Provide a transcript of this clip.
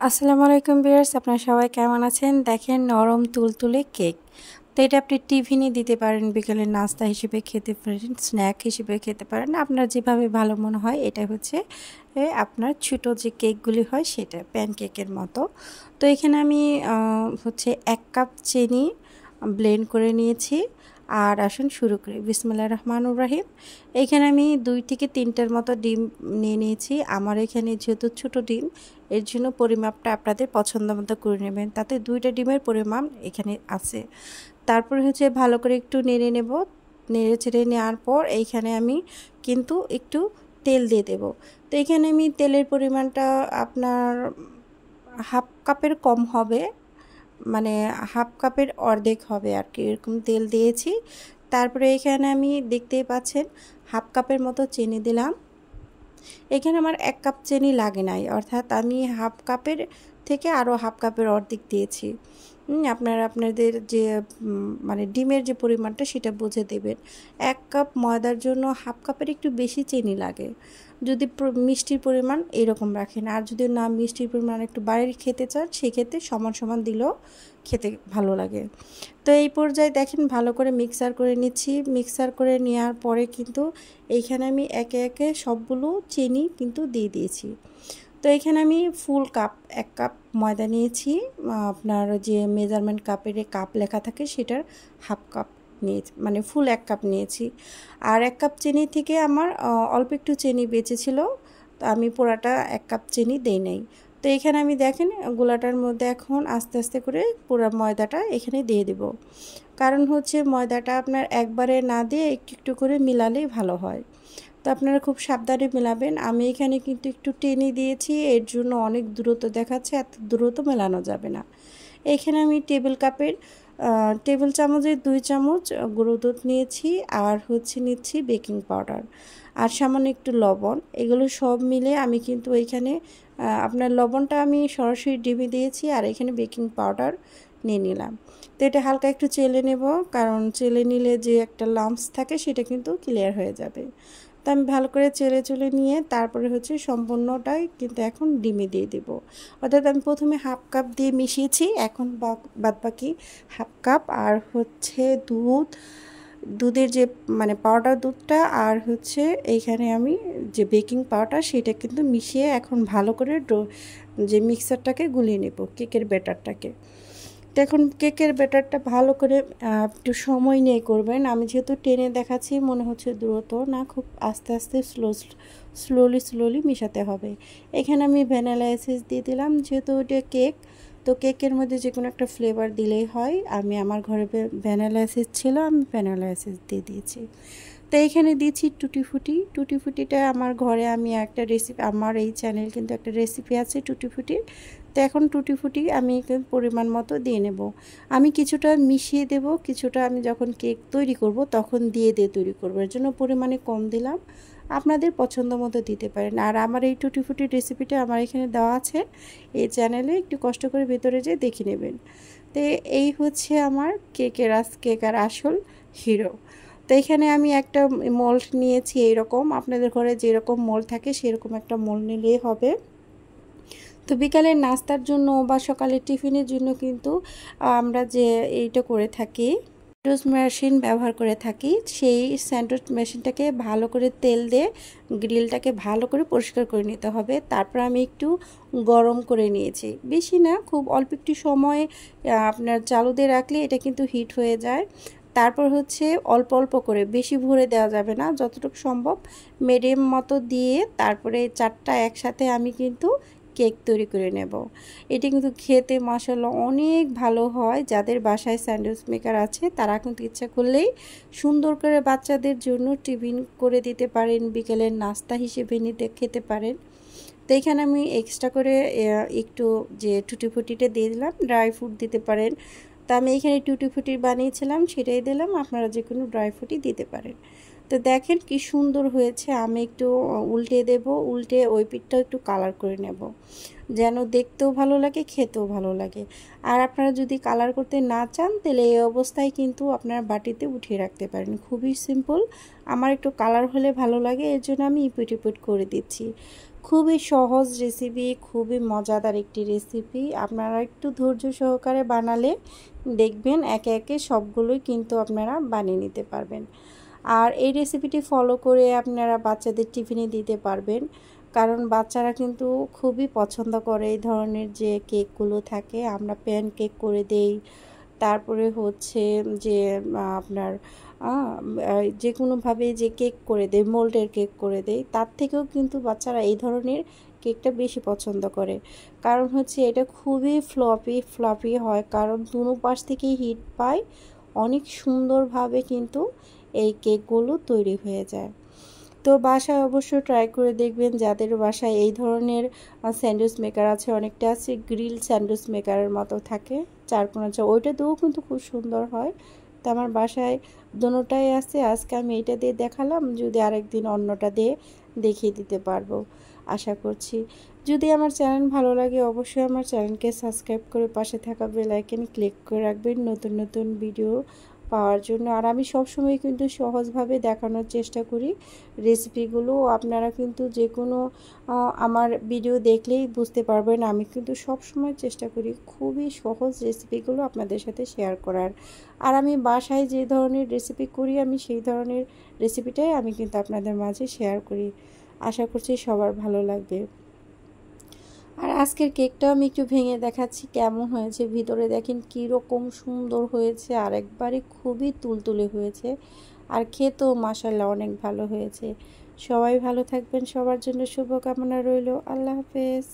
আসসালামু আলাইকুম ভিউয়ার্স, আপনারা সবাই কেমন আছেন? দেখেন নরম তুলতুলে কেক। তো এটা আপনি টিফিনে দিতে পারেন, বিকেলের নাস্তা হিসেবে খেতে পারেন, স্ন্যাক হিসেবে খেতে পারেন। আপনার যেভাবে ভালো মনে হয়। এটা হচ্ছে আপনার ছোটো যে কেকগুলি হয় সেটা প্যানকেকের মতো। তো এখানে আমি হচ্ছে 1 কাপ চিনি ব্লেন্ড করে নিয়েছি। আর আসুন শুরু করি। বিসমিল্লাহির রহমানির রহিম। এখানে আমি 2 থেকে 3টার মতো ডিম নিয়ে নিয়েছি। আমার এখানে যেহেতু ছোটো ডিম, এর জন্য পরিমাপটা আপনাদের পছন্দ মতো করে নেবেন। তাতে 2টা ডিমের পরিমাণ এখানে আছে। তারপরে হচ্ছে ভালো করে একটু নেড়ে নেব। নেড়ে চেড়ে নেওয়ার পর এইখানে আমি কিন্তু একটু তেল দিয়ে দেব। তো এখানে আমি তেলের পরিমাণটা আপনার হাফ কাপের কম হবে, মানে হাফ কাপের অর্ধেক হবে আর কি, এরকম তেল দিয়েছি। তারপরে এখানে আমি দেখতেই পাচ্ছেন হাফ কাপের মতো চিনি দিলাম। এখানে আমার 1 কাপ চিনি লাগে নাই, অর্থাৎ আমি হাফ কাপের থেকে আরও হাফ কাপের অর্ধেক দিয়েছি। আপনারা আপনাদের যে মানে ডিমের যে পরিমাণটা সেটা বুঝে দেবেন। 1 কাপ ময়দার জন্য হাফ কাপের একটু বেশি চিনি লাগে যদি মিষ্টির পরিমাণ এরকম রাখেন। আর যদি না মিষ্টির পরিমাণ একটু বাড়িয়ে খেতে চান, সেক্ষেত্রে সমান সমান দিলেও খেতে ভালো লাগে। তো এই পর্যায়ে দেখেন ভালো করে মিক্সার করে নিচ্ছি। মিক্সার করে নেওয়ার পরে কিন্তু এইখানে আমি একে একে সবগুলো চিনি কিন্তু দিয়ে দিয়েছি। তো এখানে আমি ফুল কাপ 1 কাপ ময়দা নিয়েছি। আপনার যে মেজারমেন্ট কাপের কাপ লেখা থাকে সেটার হাফ কাপ নিয়েছি, মানে ফুল 1 কাপ নিয়েছি। আর 1 কাপ চিনি থেকে আমার অল্প একটু চিনি বেঁচেছিল, তো আমি পুরাটা 1 কাপ চিনি দেই নাই। তো এখানে আমি দেখেন গোলাটার মধ্যে এখন আস্তে আস্তে করে পুরো ময়দাটা এখানে দিয়ে দেব। কারণ হচ্ছে ময়দাটা আপনার একবারে না দিয়ে একটু একটু করে মিলালেই ভালো হয়। তো আপনারা খুব সাবধানে মেলাবেন। আমি এখানে কিন্তু একটু টেনে দিয়েছি, এর জন্য অনেক দ্রুত দেখাচ্ছে, এত দ্রুত মেলানো যাবে না। এখানে আমি টেবিল চামচের 2 চামচ গুঁড়ো দুধ নিয়েছি, আর হচ্ছে নিচ্ছি বেকিং পাউডার আর সামান্য একটু লবণ। এগুলো সব মিলে আমি কিন্তু এইখানে আপনার লবণটা আমি সরাসরি ডিমে দিয়েছি, আর এখানে বেকিং পাউডার নিয়ে নিলাম। তো এটা হালকা একটু চেলে নেব, কারণ চেলে নিলে যে একটা লাম্পস থাকে সেটা কিন্তু ক্লিয়ার হয়ে যাবে। তো আমি ভালো করে চেলে নিয়ে তারপরে হচ্ছে সম্পূর্ণটাই কিন্তু এখন ডিমে দিয়ে দেব। অর্থাৎ আমি প্রথমে হাফ কাপ দিয়ে মিশিয়েছি, এখন বাদবাকি হাফ কাপ আর হচ্ছে দুধের যে মানে পাউডার দুধটা আর হচ্ছে এইখানে আমি যে বেকিং পাউডার সেটা কিন্তু মিশিয়ে এখন ভালো করে যে মিক্সারটাকে গুলিয়ে নেব, কেকের ব্যাটারটাকে। তো এখন কেকের ব্যাটারটা ভালো করে একটু সময় নিয়ে করবেন। আমি যেহেতু টেনে দেখাচ্ছি মনে হচ্ছে দ্রুত না, খুব আস্তে আস্তে স্লোলি মেশাতে হবে। এখানে আমি ভ্যানিলা এসেন্স দিয়ে দিলাম, যেহেতু ওটা কেক, তো কেকের মধ্যে যে কোনো একটা ফ্লেভার দিলেই হয়। আমার ঘরে ভ্যানিলা এসেন্স ছিল, আমি ভ্যানিলা এসেন্স দিয়ে দিয়েছি। তো এখানে দিচ্ছি টুটি ফুটিটা আমার ঘরে আমি একটা রেসিপি, আমার এই চ্যানেল কিন্তু একটা রেসিপি আছে টুটি ফুটির। তো এখন টুটি ফুটি আমি পরিমাণ মতো দিয়ে নেব। আমি কিছুটা মিশিয়ে দেব, কিছুটা আমি যখন কেক তৈরি করব তখন দিয়ে তৈরি করব, এর জন্য পরিমাণে কম দিলাম। আপনাদের পছন্দ মতো দিতে পারেন। আর আমার এই টুটি ফুটির রেসিপিটা আমার এখানে দেওয়া আছে এই চ্যানেলে, একটু কষ্ট করে ভেতরে যেয়ে দেখে নেবেন। তো এই হচ্ছে আমার কেকের আসল হিরো। তো এখানে আমি একটা মোল্ড নিয়েছি এইরকম, আপনাদের ঘরে যেরকম মোল্ড থাকে সেরকম একটা মোল্ড নিলেই হবে। তো বিকালের নাস্তার জন্য বা সকালের টিফিনের জন্য কিন্তু আমরা যে এইটা করে থাকি, স্যান্ডউইচ মেশিন ব্যবহার করে থাকি, সেই স্যান্ডউইচ মেশিনটাকে ভালো করে তেল দিয়ে গ্রিলটাকে ভালো করে পরিষ্কার করে নিতে হবে। তারপর আমি একটু গরম করে নিয়েছি, বেশি না, খুব অল্প একটু সময় আপনার চালু দিয়ে রাখলে এটা কিন্তু হিট হয়ে যায়। তারপর হচ্ছে অল্প অল্প করে, বেশি ভরে দেওয়া যাবে না, যতটুকু সম্ভব মিডিয়াম মতো দিয়ে তারপরে 4টা একসাথে আমি কিন্তু কেক তৈরি করে নেব। এটি কিন্তু খেতে মাশাআল্লাহ অনেক ভালো হয়। যাদের বাসায় স্যান্ডউইচ মেকার আছে তারা কিন্তু ইচ্ছা করলেই সুন্দর করে বাচ্চাদের জন্য টিফিন করে দিতে পারেন, বিকেলের নাস্তা হিসেবে নিতে খেতে পারেন। তো এখানে আমি এক্সট্রা করে একটু যে টুটি ফুটিটা দিয়ে দিলাম, ড্রাই ফ্রুট দিতে পারেন। তো আমি এখানে টুটি ফুটি বানিয়েছিলাম সেটাই দিলাম, আপনারা যে কোনো ড্রাই ফ্রুটই দিতে পারেন। তো দেখেন কি সুন্দর হয়েছে। আমি একটু উল্টে দেব, উল্টে ওই পিঠটাও একটু কালার করে নেব, যেন দেখতেও ভালো লাগে, খেতেও ভালো লাগে। আর আপনারা যদি কালার করতে না চান তাহলে এই অবস্থায় কিন্তু আপনারা বাটিতে উঠিয়ে রাখতে পারেন, খুবই সিম্পল। আমার একটু কালার হলে ভালো লাগে, এর জন্য আমি ইপিট করে দিচ্ছি। খুবই সহজ রেসিপি, খুবই মজাদার একটি রেসিপি। আপনারা একটু ধৈর্য সহকারে বানালে দেখবেন একে একে সবগুলোই কিন্তু আপনারা বানিয়ে নিতে পারবেন। আর এই রেসিপিটি ফলো করে আপনারা বাচ্চাদের টিফিনে দিতে পারবেন, কারণ বাচ্চারা কিন্তু খুবই পছন্দ করে এই ধরনের যে কেকগুলো থাকে। আমরা প্যান কেক করে দেই, তারপরে হচ্ছে যে আপনার যে কোনোভাবে যে কেক করে দেয়, মোল্ডের কেক করে দেয়, তার থেকেও কিন্তু বাচ্চারা এই ধরনের কেকটা বেশি পছন্দ করে। কারণ হচ্ছে এটা খুবই ফ্লপি হয়, কারণ দুনো পাশ থেকেই হিট পায়, অনেক সুন্দরভাবে কিন্তু এই কেকগুলো তৈরি হয়ে যায়। তো বাসায় অবশ্যই ট্রাই করে দেখবেন, যাদের বাসায় এই ধরনের স্যান্ডউইচ মেকার আছে। অনেকটা আছে গ্রিল স্যান্ডউইচ মেকারের মতো থাকে, চারকোনা ওইটা দিয়েও কিন্তু খুব সুন্দর হয়। তো আমার বাসায় দোনোটাই আছে, আজকে আমি এটা দিয়ে দেখালাম, যদি আরেকদিন অন্যটা দিয়ে দেখিয়ে দিতে পারবো আশা করছি। যদি আমার চ্যানেল ভালো লাগে অবশ্যই আমার চ্যানেলকে সাবস্ক্রাইব করে পাশে থাকা বেল আইকনে ক্লিক করে রাখবেন নতুন নতুন ভিডিও পাওয়ার জন্য। আর আমি সবসময় কিন্তু সহজভাবে দেখানোর চেষ্টা করি রেসিপিগুলো। আপনারা কিন্তু যে কোনো আমার ভিডিও দেখলেই বুঝতে পারবেন, আমি কিন্তু সবসময় চেষ্টা করি খুবই সহজ রেসিপিগুলো আপনাদের সাথে শেয়ার করার। আর আমি বাসায় যে ধরনের রেসিপি করি, আমি সেই ধরনের রেসিপিটাই আমি কিন্তু আপনাদের মাঝে শেয়ার করি। আশা করছি সবার ভালো লাগবে। আর আজকের কেকটাও আমি একটু ভেঙে দেখাচ্ছি কেমন হয়েছে। ভিতরে দেখেন কীরকম সুন্দর হয়েছে, আর একবারে খুবই তুলতুলে হয়েছে, আর খেতেও মাশাআল্লাহ অনেক ভালো হয়েছে। সবাই ভালো থাকবেন, সবার জন্য শুভকামনা রইল। আল্লাহ হাফেজ।